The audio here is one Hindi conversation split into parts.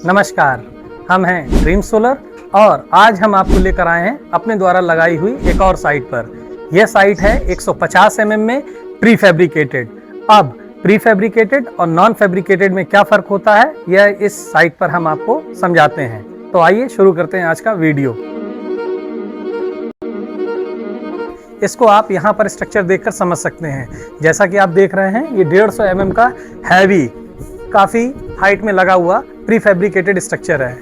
नमस्कार, हम हैं ड्रीम सोलर और आज हम आपको लेकर आए हैं अपने द्वारा लगाई हुई एक और साइट पर। यह साइट है 150 mm में प्री फैब्रिकेटेड। अब प्री फैब्रिकेटेड और नॉन फैब्रिकेटेड में क्या फ़र्क होता है यह इस साइट पर हम आपको समझाते हैं। तो आइए शुरू करते हैं आज का वीडियो। इसको आप यहाँ पर स्ट्रक्चर देखकर समझ सकते हैं। जैसा कि आप देख रहे हैं ये 150 mm का हैवी काफ़ी हाइट में लगा हुआ प्री फैब्रिकेटेड स्ट्रक्चर है।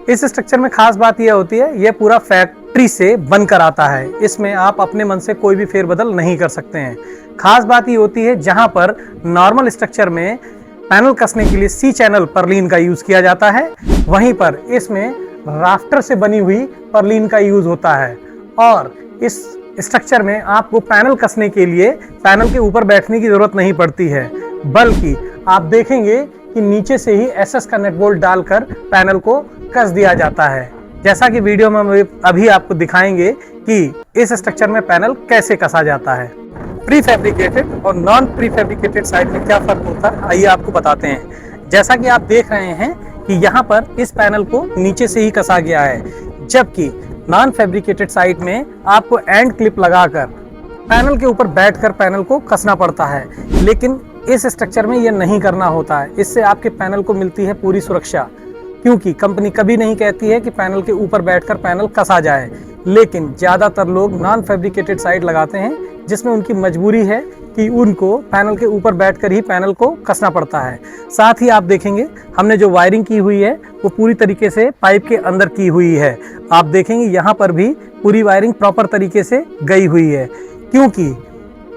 इस स्ट्रक्चर में खास बात यह होती है यह पूरा फैक्ट्री से बनकर आता है। इसमें आप अपने मन से कोई भी फेरबदल नहीं कर सकते हैं। खास बात ये होती है जहां पर नॉर्मल स्ट्रक्चर में पैनल कसने के लिए सी चैनल पर्लिन का यूज किया जाता है, वहीं पर इसमें राफ्टर से बनी हुई पर्लिन का यूज होता है। और इस स्ट्रक्चर में आपको पैनल कसने के लिए पैनल के ऊपर बैठने की जरूरत नहीं पड़ती है, बल्कि आप देखेंगे कि नीचे से ही एसएस का नेट बोल्ट डालकर पैनल को कस दिया जाता है। जैसा कि वीडियो में हम अभी आपको दिखाएंगे कि इस स्ट्रक्चर में पैनल कैसे कसा जाता है। प्री फैब्रिकेटेड और नॉन प्री फैब्रिकेटेड साइड में क्या फर्क होता है आइए आपको बताते हैं। जैसा कि आप देख रहे हैं कि यहाँ पर इस पैनल को नीचे से ही कसा गया है, जबकि नॉन फैब्रिकेटेड साइड में आपको एंड क्लिप लगाकर पैनल के ऊपर बैठकर पैनल को कसना पड़ता है। लेकिन इस स्ट्रक्चर में यह नहीं करना होता है। इससे आपके पैनल को मिलती है पूरी सुरक्षा, क्योंकि कंपनी कभी नहीं कहती है कि पैनल के ऊपर बैठकर पैनल कसा जाए। लेकिन ज़्यादातर लोग नॉन फैब्रिकेटेड साइड लगाते हैं, जिसमें उनकी मजबूरी है कि उनको पैनल के ऊपर बैठकर ही पैनल को कसना पड़ता है। साथ ही आप देखेंगे हमने जो वायरिंग की हुई है वो पूरी तरीके से पाइप के अंदर की हुई है। आप देखेंगे यहाँ पर भी पूरी वायरिंग प्रॉपर तरीके से गई हुई है, क्योंकि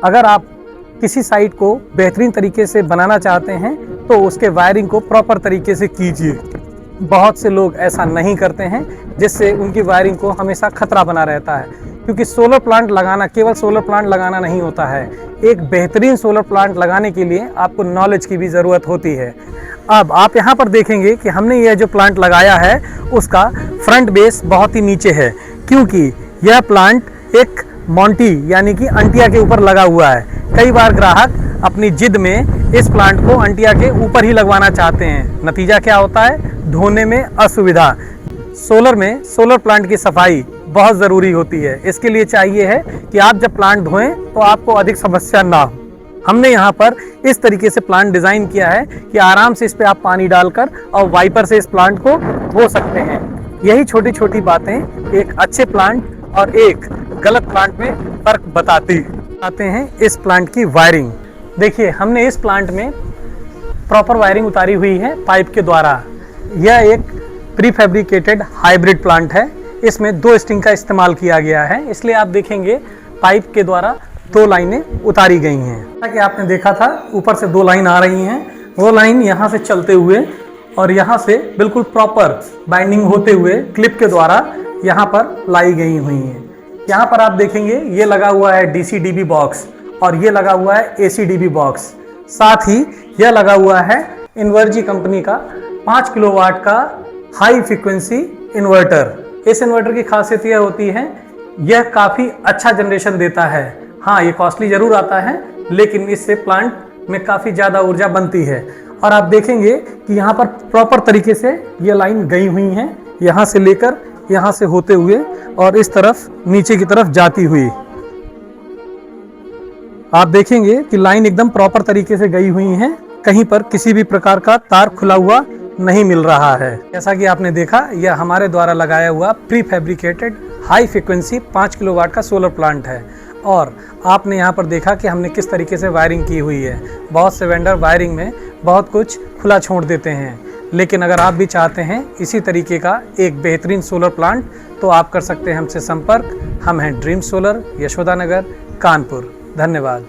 अगर आप किसी साइट को बेहतरीन तरीके से बनाना चाहते हैं तो उसके वायरिंग को प्रॉपर तरीके से कीजिए। बहुत से लोग ऐसा नहीं करते हैं, जिससे उनकी वायरिंग को हमेशा खतरा बना रहता है। क्योंकि सोलर प्लांट लगाना केवल सोलर प्लांट लगाना नहीं होता है, एक बेहतरीन सोलर प्लांट लगाने के लिए आपको नॉलेज की भी ज़रूरत होती है। अब आप यहाँ पर देखेंगे कि हमने यह जो प्लांट लगाया है उसका फ्रंट बेस बहुत ही नीचे है, क्योंकि यह प्लांट एक मोंटी यानी कि अंटिया के ऊपर लगा हुआ है। कई बार ग्राहक अपनी जिद में इस प्लांट को अंटिया के ऊपर ही लगवाना चाहते हैं। नतीजा क्या होता है? धोने में असुविधा। सोलर में सोलर प्लांट की सफाई बहुत ज़रूरी होती है। इसके लिए चाहिए है कि आप जब प्लांट धोएं तो आपको अधिक समस्या ना हो। हमने यहाँ पर इस तरीके से प्लांट डिज़ाइन किया है कि आराम से इस पर आप पानी डालकर और वाइपर से इस प्लांट को धो सकते हैं। यही छोटी छोटी बातें एक अच्छे प्लांट और एक गलत प्लांट में फ़र्क बताती आते हैं। इस प्लांट की वायरिंग देखिए, हमने इस प्लांट में प्रॉपर वायरिंग उतारी हुई है पाइप के द्वारा। यह एक प्री फैब्रिकेटेड हाइब्रिड प्लांट है। इसमें 2 स्ट्रिंग का इस्तेमाल किया गया है, इसलिए आप देखेंगे पाइप के द्वारा 2 लाइनें उतारी गई हैं। जैसा कि आपने देखा था ऊपर से 2 लाइन आ रही हैं, वो लाइन यहाँ से चलते हुए और यहाँ से बिल्कुल प्रॉपर बाइंडिंग होते हुए क्लिप के द्वारा यहाँ पर लाई गई हुई हैं। यहाँ पर आप देखेंगे ये लगा हुआ है DC-DB बॉक्स और ये लगा हुआ है AC-DB बॉक्स। साथ ही यह लगा हुआ है इन्वर्जी कंपनी का 5 किलोवाट का हाई फ्रीक्वेंसी इन्वर्टर। इस इन्वर्टर की खासियत यह होती है यह काफ़ी अच्छा जनरेशन देता है। हाँ, ये कॉस्टली ज़रूर आता है, लेकिन इससे प्लांट में काफ़ी ज़्यादा ऊर्जा बनती है। और आप देखेंगे कि यहाँ पर प्रॉपर तरीके से ये लाइन गई हुई हैं, यहाँ से लेकर यहाँ से होते हुए और इस तरफ नीचे की तरफ जाती हुई। आप देखेंगे कि लाइन एकदम प्रॉपर तरीके से गई हुई है, कहीं पर किसी भी प्रकार का तार खुला हुआ नहीं मिल रहा है। जैसा कि आपने देखा यह हमारे द्वारा लगाया हुआ pre fabricated high frequency 5 kilowatt का सोलर प्लांट है। और आपने यहाँ पर देखा कि हमने किस तरीके से वायरिंग की हुई है। बहुत से वेंडर वायरिंग में बहुत कुछ खुला छोड़ देते हैं, लेकिन अगर आप भी चाहते हैं इसी तरीके का एक बेहतरीन सोलर प्लांट तो आप कर सकते हैं हमसे संपर्क। हम हैं ड्रीम सोलर, यशोदा नगर, कानपुर। धन्यवाद।